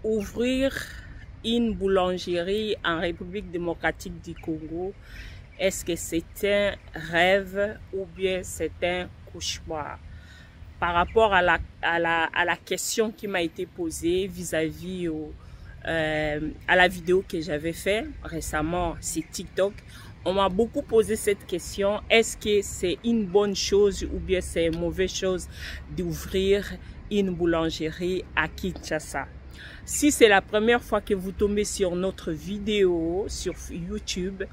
Ouvrir une boulangerie en République démocratique du Congo, est-ce que c'est un rêve ou bien c'est un cauchemar? Par rapport à la question qui m'a été posée vis-à-vis à la vidéo que j'avais fait récemment sur TikTok, on m'a beaucoup posé cette question: est-ce que c'est une bonne chose ou bien c'est une mauvaise chose d'ouvrir une boulangerie à Kinshasa? Si c'est la première fois que vous tombez sur notre vidéo sur YouTube,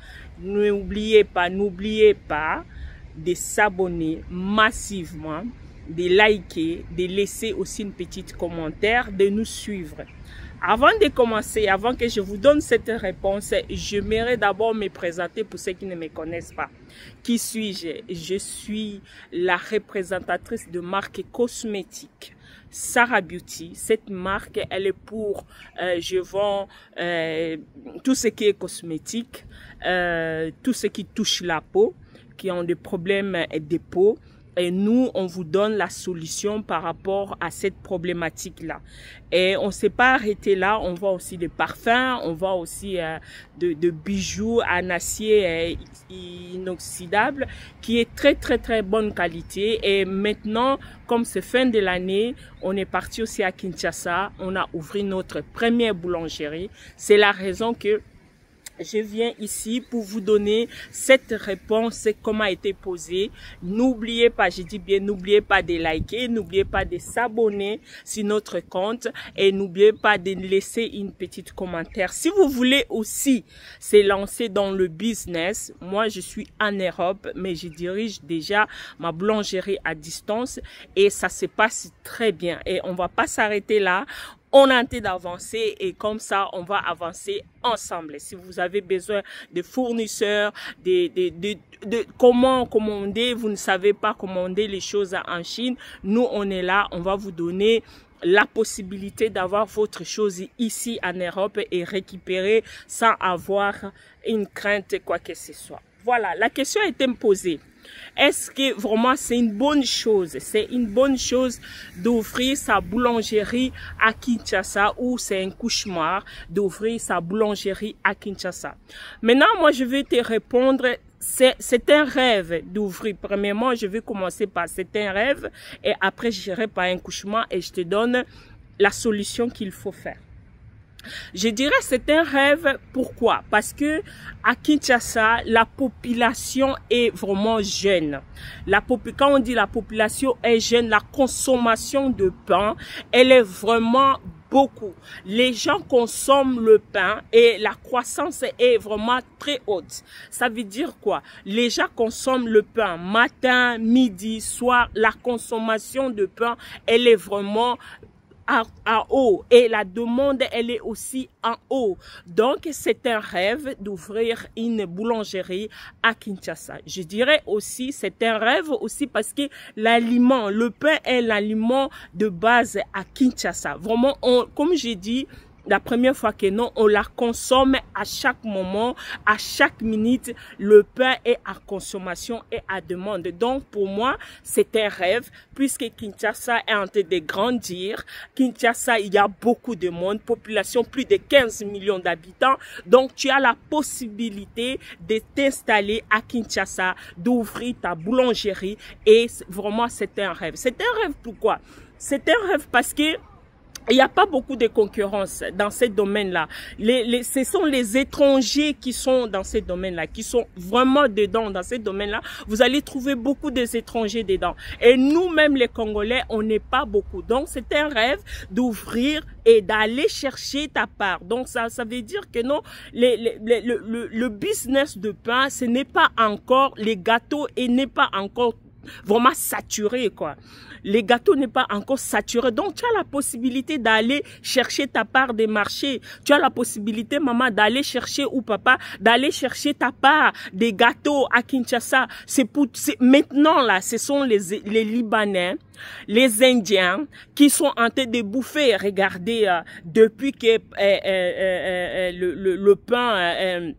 n'oubliez pas de s'abonner massivement, de liker, de laisser aussi une petite commentaire, de nous suivre. Avant de commencer, avant que je vous donne cette réponse, j'aimerais d'abord me présenter pour ceux qui ne me connaissent pas. Qui suis-je? Je suis la représentatrice de marque cosmétique Sarah Beauty. Cette marque, elle est pour, je vends tout ce qui est cosmétique, tout ce qui touche la peau, qui ont des problèmes de peau. Et nous, on vous donne la solution par rapport à cette problématique-là. Et on ne s'est pas arrêté là. On vend aussi des parfums, on vend aussi de bijoux en acier inoxydable qui est très bonne qualité. Et maintenant, comme c'est fin de l'année, on est parti aussi à Kinshasa. On a ouvert notre première boulangerie. C'est la raison que je viens ici pour vous donner cette réponse comme a été posée. N'oubliez pas, je dis bien, n'oubliez pas de liker, n'oubliez pas de s'abonner sur notre compte et n'oubliez pas de laisser une petite commentaire. Si vous voulez aussi se lancer dans le business, moi je suis en Europe, mais je dirige déjà ma boulangerie à distance et ça se passe très bien. Et on va pas s'arrêter là. On a envie d'avancer et comme ça, on va avancer ensemble. Si vous avez besoin de fournisseurs, de comment commander, vous ne savez pas commander les choses en Chine, nous, on est là, on va vous donner la possibilité d'avoir votre chose ici en Europe et récupérer sans avoir une crainte quoi que ce soit. Voilà, la question a été posée. Est-ce que vraiment c'est une bonne chose? C'est une bonne chose d'ouvrir sa boulangerie à Kinshasa ou c'est un cauchemar d'ouvrir sa boulangerie à Kinshasa? Maintenant, moi, je vais te répondre. C'est un rêve d'ouvrir. Premièrement, je vais commencer par c'est un rêve et après, j'irai par un cauchemar et je te donne la solution qu'il faut faire. Je dirais c'est un rêve. Pourquoi? Parce que à Kinshasa, la population est vraiment jeune. Quand on dit la population est jeune, la consommation de pain, elle est vraiment beaucoup. Les gens consomment le pain et la croissance est vraiment très haute. Ça veut dire quoi? Les gens consomment le pain matin, midi, soir. La consommation de pain, elle est vraiment à haut et la demande elle est aussi en haut. Donc c'est un rêve d'ouvrir une boulangerie à Kinshasa. Je dirais aussi c'est un rêve aussi parce que l'aliment, le pain est l'aliment de base à Kinshasa. Vraiment, comme j'ai dit la première fois que non, on la consomme à chaque moment, à chaque minute. Le pain est à consommation et à demande. Donc, pour moi, c'est un rêve puisque Kinshasa est en train de grandir. Kinshasa, il y a beaucoup de monde, population plus de 15 millions d'habitants. Donc, tu as la possibilité de t'installer à Kinshasa, d'ouvrir ta boulangerie et vraiment, c'est un rêve. C'est un rêve pourquoi? C'est un rêve parce que il n'y a pas beaucoup de concurrence dans ce domaine-là. Ce sont les étrangers qui sont dans ce domaine-là, qui sont vraiment dedans dans ce domaine-là. Vous allez trouver beaucoup des étrangers dedans. Et nous-mêmes, les Congolais, on n'est pas beaucoup. Donc, c'est un rêve d'ouvrir et d'aller chercher ta part. Donc, ça veut dire que non, le business de pain, ce n'est pas encore les gâteaux et n'est pas encore vraiment saturé, quoi. Les gâteaux n'est pas encore saturé. Donc, tu as la possibilité d'aller chercher ta part des marchés. Tu as la possibilité, maman, d'aller chercher ou papa, d'aller chercher ta part des gâteaux à Kinshasa. Maintenant, là, ce sont les Libanais, les Indiens qui sont en train de bouffer. Regardez, depuis que le pain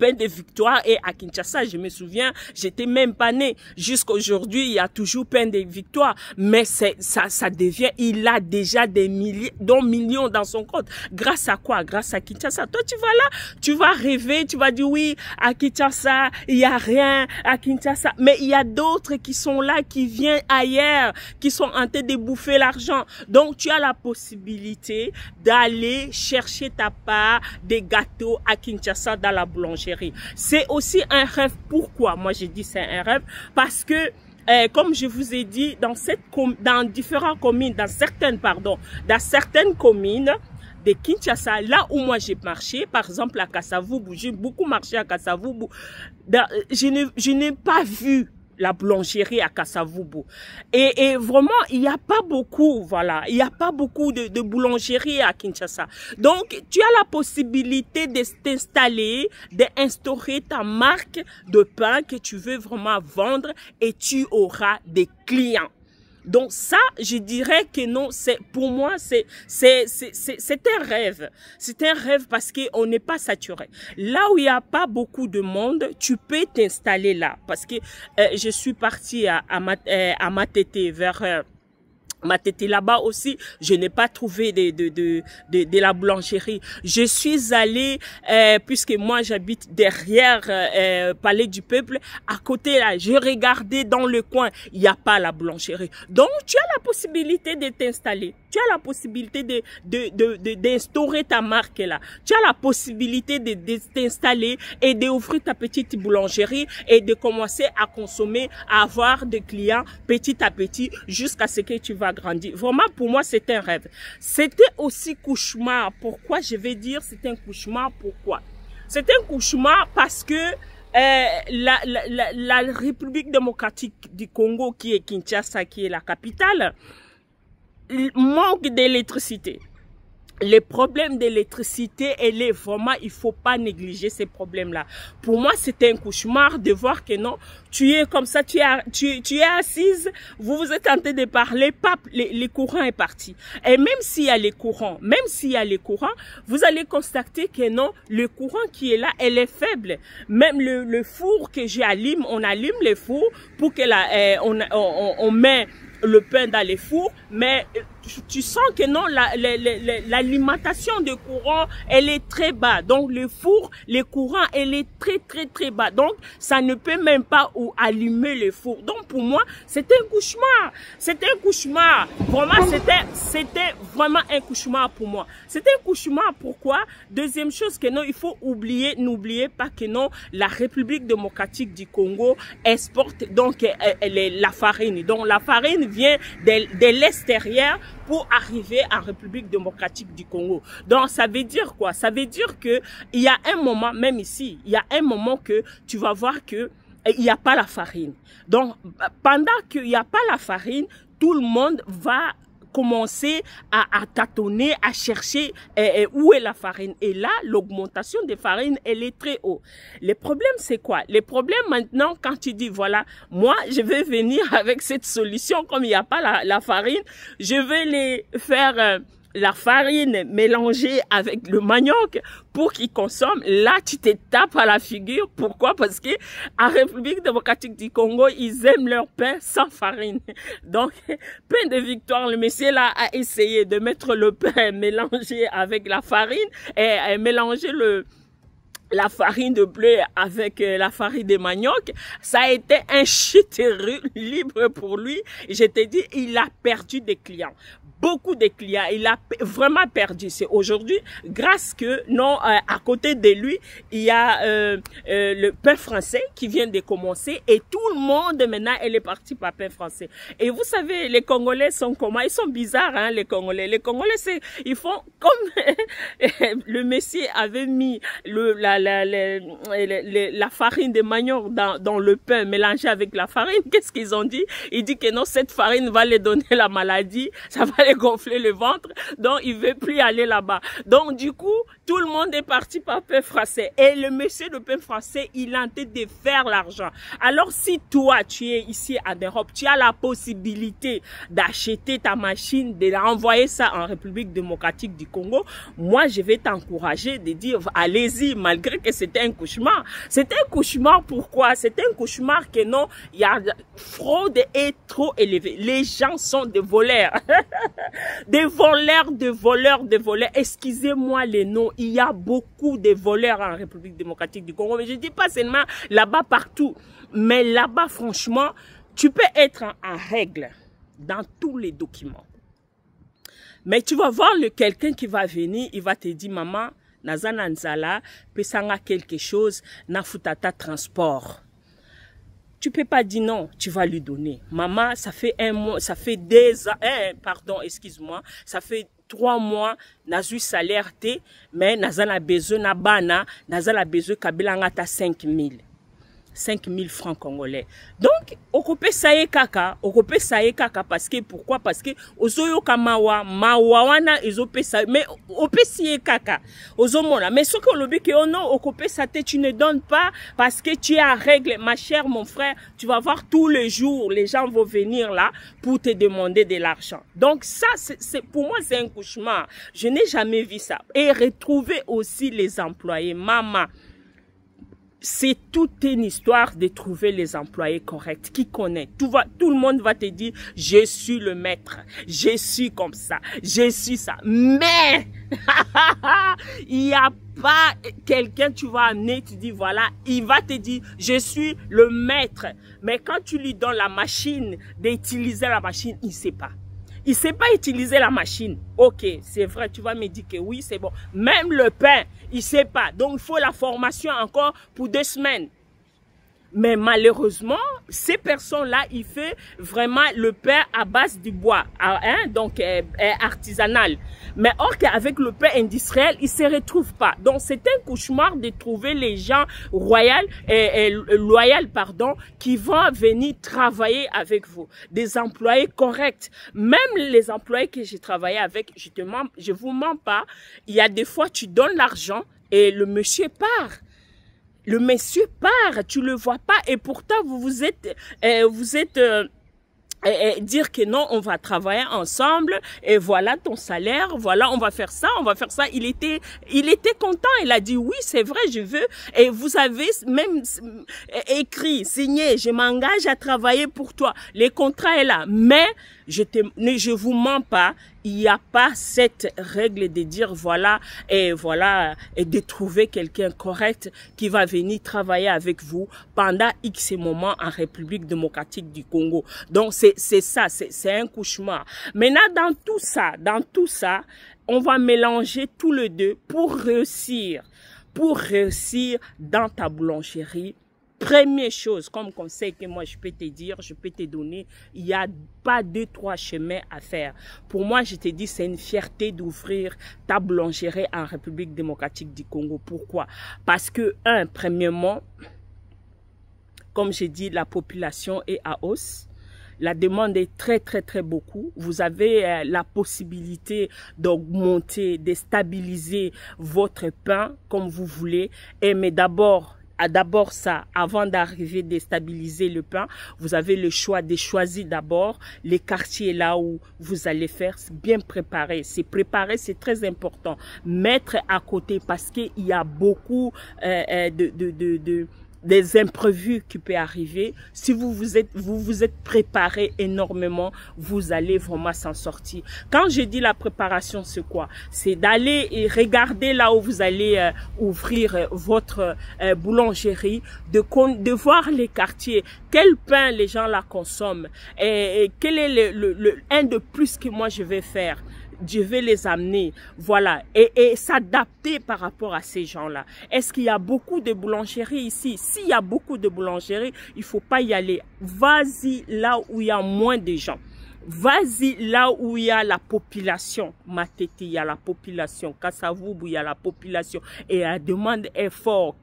pain de victoire. Et à Kinshasa, je me souviens, j'étais même pas né. Jusqu'à aujourd'hui, il y a toujours pain de victoire. Mais ça devient, il a déjà des milliers, dont millions dans son compte. Grâce à quoi? Grâce à Kinshasa. Toi, tu vas là, tu vas rêver, tu vas dire oui, à Kinshasa, il y a rien, à Kinshasa. Mais il y a d'autres qui sont là, qui viennent ailleurs, qui sont en train de bouffer l'argent. Donc, tu as la possibilité d'aller chercher ta part des gâteaux à Kinshasa dans la boulangerie. C'est aussi un rêve. Pourquoi? Moi, j'ai dit c'est un rêve parce que comme je vous ai dit, dans différentes communes, dans certaines communes de Kinshasa, là où moi j'ai marché, par exemple à Kasavubu, j'ai beaucoup marché à Kasavubu, je n'ai pas vu la boulangerie à Kasavubu. Et vraiment, il n'y a pas beaucoup, voilà, il n'y a pas beaucoup de boulangeries à Kinshasa. Donc, tu as la possibilité de t'installer, d'instaurer ta marque de pain que tu veux vraiment vendre et tu auras des clients. Donc ça, je dirais que non, pour moi, c'est un rêve. C'est un rêve parce qu'on n'est pas saturé. Là où il n'y a pas beaucoup de monde, tu peux t'installer là. Parce que je suis partie à Matete vers... Matete là-bas aussi, je n'ai pas trouvé de la boulangerie. Je suis allée, puisque moi j'habite derrière Palais du Peuple, à côté là, je regardais dans le coin, il n'y a pas la boulangerie. Donc tu as la possibilité de t'installer. Tu as la possibilité d'instaurer ta marque là. Tu as la possibilité de t'installer et d'ouvrir ta petite boulangerie et de commencer à consommer, à avoir des clients petit à petit jusqu'à ce que tu vas grandir. Vraiment, pour moi, c'est un rêve. C'était aussi cauchemar. Pourquoi je vais dire c'est un cauchemar? Pourquoi? C'est un cauchemar parce que la République démocratique du Congo, qui est Kinshasa, qui est la capitale, manque d'électricité. Les problèmes d'électricité, elle est vraiment, il faut pas négliger ces problèmes-là. Pour moi, c'était un cauchemar de voir que non, tu es comme ça, tu es assise, vous vous êtes en train de parler, pap, les courants est parti. Et même s'il y a les courants, vous allez constater que non, le courant qui est là, elle est faible. Même le four que j'allume, on allume le four pour que on met le pain dans les fours, mais tu sens que non, l'alimentation de courant, elle est très bas. Donc le four, les courants, elle est très bas. Donc ça ne peut même pas allumer le four. Donc pour moi, c'était un cauchemar. C'était un cauchemar. Vraiment, c'était vraiment un cauchemar pour moi. C'était un cauchemar. Pourquoi? Deuxième chose que non, il faut oublier, n'oubliez pas que non, la République démocratique du Congo exporte donc la farine. Donc la farine vient de l'extérieur pour arriver en République démocratique du Congo. Donc, ça veut dire quoi? Ça veut dire que il y a un moment, même ici, il y a un moment que tu vas voir que il n'y a pas la farine. Donc, pendant qu'il n'y a pas la farine, tout le monde va commencer à tâtonner, à chercher où est la farine. Et là, l'augmentation des farines, elle est très haute. Les problèmes, c'est quoi? Les problèmes maintenant, quand tu dis, voilà, moi, je vais venir avec cette solution, comme il n'y a pas la farine, je vais les faire... la farine mélangée avec le manioc pour qu'ils consomment. Là, tu te tapes à la figure. Pourquoi? Parce que en République démocratique du Congo, ils aiment leur pain sans farine. Donc, pain de victoire, le monsieur là a essayé de mettre le pain mélangé avec la farine et mélanger la farine de blé avec la farine de manioc. Ça a été un shit libre pour lui. Je te dis, il a perdu des clients. Beaucoup de clients, il a vraiment perdu. C'est aujourd'hui, grâce que, non, à côté de lui, il y a le pain français qui vient de commencer et tout le monde, maintenant, elle est partie par pain français. Et vous savez, les Congolais sont comment? Ils sont bizarres, hein, les Congolais. Les Congolais, ils font comme le monsieur avait mis la farine de manioc dans le pain mélangé avec la farine. Qu'est-ce qu'ils ont dit? Ils disent que non, cette farine va les donner la maladie, ça va les gonfler le ventre, donc il veut plus aller là-bas. Donc du coup, Tout le monde est parti par pain français. Et le monsieur de pain français, il a en tête de faire l'argent. Alors si toi, tu es ici en Europe, tu as la possibilité d'acheter ta machine, de renvoyer ça en République démocratique du Congo, moi, je vais t'encourager de dire, allez-y, malgré que c'était un cauchemar. C'était un cauchemar, pourquoi? C'était un cauchemar que non, il y a fraude est trop élevée. Les gens sont des voleurs. Des voleurs, des voleurs, des voleurs. Excusez-moi les noms. Il y a beaucoup de voleurs en République démocratique du Congo. Mais je dis pas seulement là-bas partout. Mais là-bas, franchement, tu peux être en règle dans tous les documents. Mais tu vas voir quelqu'un qui va venir, il va te dire, maman, nazana nzala, pesanga quelque chose, na futata transport. Tu peux pas dire non, tu vas lui donner. Maman, ça fait un mois, ça fait des ans, pardon, excuse-moi, ça fait 3 mois, nazu salaire te, mais nazana besoin na bana, nazana besoin kabila ngata 5 000 francs congolais. Donc, okope saye kaka parce que, pourquoi? Parce que, ozoyo kamawa, mawana, ezope saye, mais ope siye kaka, ozomona. Mais ce que l'obé que ono, okope sate, tu ne donnes pas parce que tu es en règle, ma chère, mon frère, tu vas voir tous les jours, les gens vont venir là pour te demander de l'argent. Donc, ça, pour moi, c'est un cauchemar. Je n'ai jamais vu ça. Et retrouver aussi les employés, maman. C'est toute une histoire de trouver les employés corrects. Qui connaît? Tout le monde va te dire, je suis le maître. Je suis comme ça. Je suis ça. Mais, il n'y a pas quelqu'un, tu vas amener, tu dis, voilà, il va te dire, je suis le maître. Mais quand tu lui donnes la machine, d'utiliser la machine, il ne sait pas. Il ne sait pas utiliser la machine. Ok, c'est vrai, tu vas me dire que oui, c'est bon. Même le pain, il ne sait pas. Donc, il faut la formation encore pour 2 semaines. Mais malheureusement, ces personnes-là, ils font vraiment le pain à base du bois, hein, donc artisanal. Mais or qu'avec le pain industriel, ils ne se retrouvent pas. Donc c'est un cauchemar de trouver les gens loyaux, pardon, qui vont venir travailler avec vous. Des employés corrects. Même les employés que j'ai travaillé avec, je vous mens pas, il y a des fois tu donnes l'argent et le monsieur part. Le monsieur part, tu le vois pas et pourtant vous êtes dire que non, on va travailler ensemble et voilà ton salaire, voilà on va faire ça, on va faire ça. Il était content, il a dit oui c'est vrai je veux et vous avez même écrit, signé, je m'engage à travailler pour toi. Les contrats est là, mais je vous mens pas. Il n'y a pas cette règle de dire voilà et de trouver quelqu'un correct qui va venir travailler avec vous pendant X moments en République démocratique du Congo. Donc c'est ça, c'est un cauchemar. Maintenant dans tout ça, on va mélanger tous les deux pour réussir dans ta boulangerie. Première chose, comme conseil que moi je peux te dire, je peux te donner, il n'y a pas 2-3 chemins à faire. Pour moi, je te dis, c'est une fierté d'ouvrir ta boulangerie en République démocratique du Congo. Pourquoi? Parce que, premièrement, comme j'ai dit, la population est à hausse. La demande est très beaucoup. Vous avez la possibilité d'augmenter, de stabiliser votre pain comme vous voulez. Mais d'abord ça, avant d'arriver à stabiliser le pain, vous avez le choix de choisir d'abord les quartiers là où vous allez faire, bien préparer. C'est préparer, c'est très important. Mettre à côté parce qu'il y a beaucoup des imprévus qui peuvent arriver. Si vous vous êtes préparé énormément, vous allez vraiment s'en sortir. Quand je dis la préparation, c'est quoi? C'est d'aller et regarder là où vous allez ouvrir votre boulangerie, de voir les quartiers, quel pain les gens la consomment et quel est un de plus que moi je vais faire. Je vais les amener, voilà, et s'adapter par rapport à ces gens-là. Est-ce qu'il y a beaucoup de boulangeries ici? S'il y a beaucoup de boulangeries, il faut pas y aller. Vas-y là où il y a moins de gens. Vas-y là où il y a la population. Matete, il y a la population. Kasavubu, il y a la population. Et la demande est forte.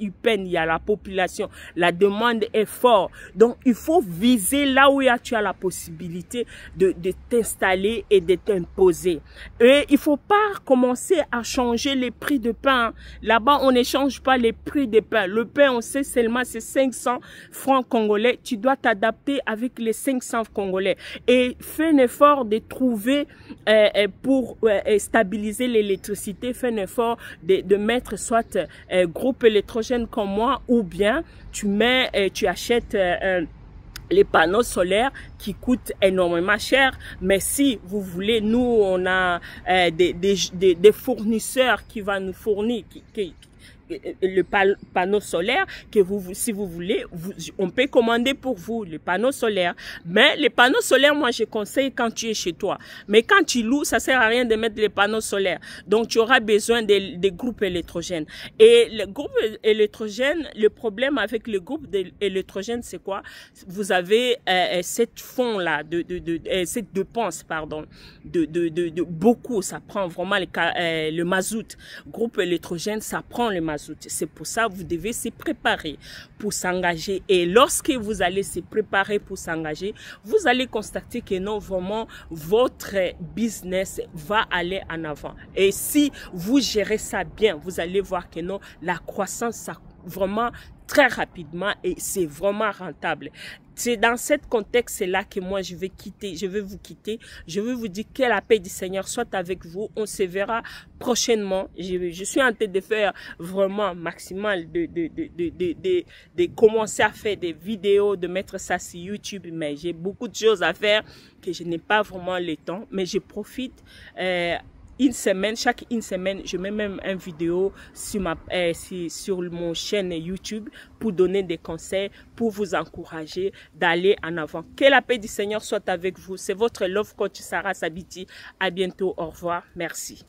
Upen, il y a la population. La demande est forte. Donc, il faut viser là où tu as la possibilité de t'installer et de t'imposer. Et il faut pas commencer à changer les prix de pain. Là-bas, on n'échange pas les prix de pain. Le pain, on sait seulement c'est 500 francs congolais. Tu dois t'adapter avec les 500 congolais. Et fais un effort de trouver pour stabiliser l'électricité, fais un effort de mettre soit groupe électrogène comme moi, ou bien tu achètes les panneaux solaires qui coûtent énormément cher. Mais si vous voulez, nous on a des fournisseurs qui vont nous fournir le panneau solaire que si vous voulez, on peut commander pour vous le panneau solaire. Mais les panneaux solaires, moi je conseille quand tu es chez toi. Mais quand tu loues, ça sert à rien de mettre les panneaux solaires. Donc tu auras besoin des groupes électrogènes. Et le groupe électrogène, le problème avec le groupe électrogène, c'est quoi? Vous avez cette fond là cette dépense pardon de beaucoup. Ça prend vraiment le mazout. Groupe électrogène, ça prend le mazout. C'est pour ça que vous devez se préparer pour s'engager. Et lorsque vous allez se préparer pour s'engager, vous allez constater que non, vraiment, votre business va aller en avant. Et si vous gérez ça bien, vous allez voir que non, la croissance, ça vraiment très rapidement et c'est vraiment rentable. C'est dans ce contexte-là que moi je vais vous quitter. Je vais vous dire que la paix du Seigneur soit avec vous. On se verra prochainement. Je suis en train de faire vraiment maximal de commencer à faire des vidéos, de mettre ça sur YouTube, mais j'ai beaucoup de choses à faire que je n'ai pas vraiment le temps, mais je profite. Chaque une semaine, je mets même une vidéo sur mon chaîne YouTube pour donner des conseils, pour vous encourager d'aller en avant. Que la paix du Seigneur soit avec vous. C'est votre Love Coach Sarah Sabiti. À bientôt. Au revoir. Merci.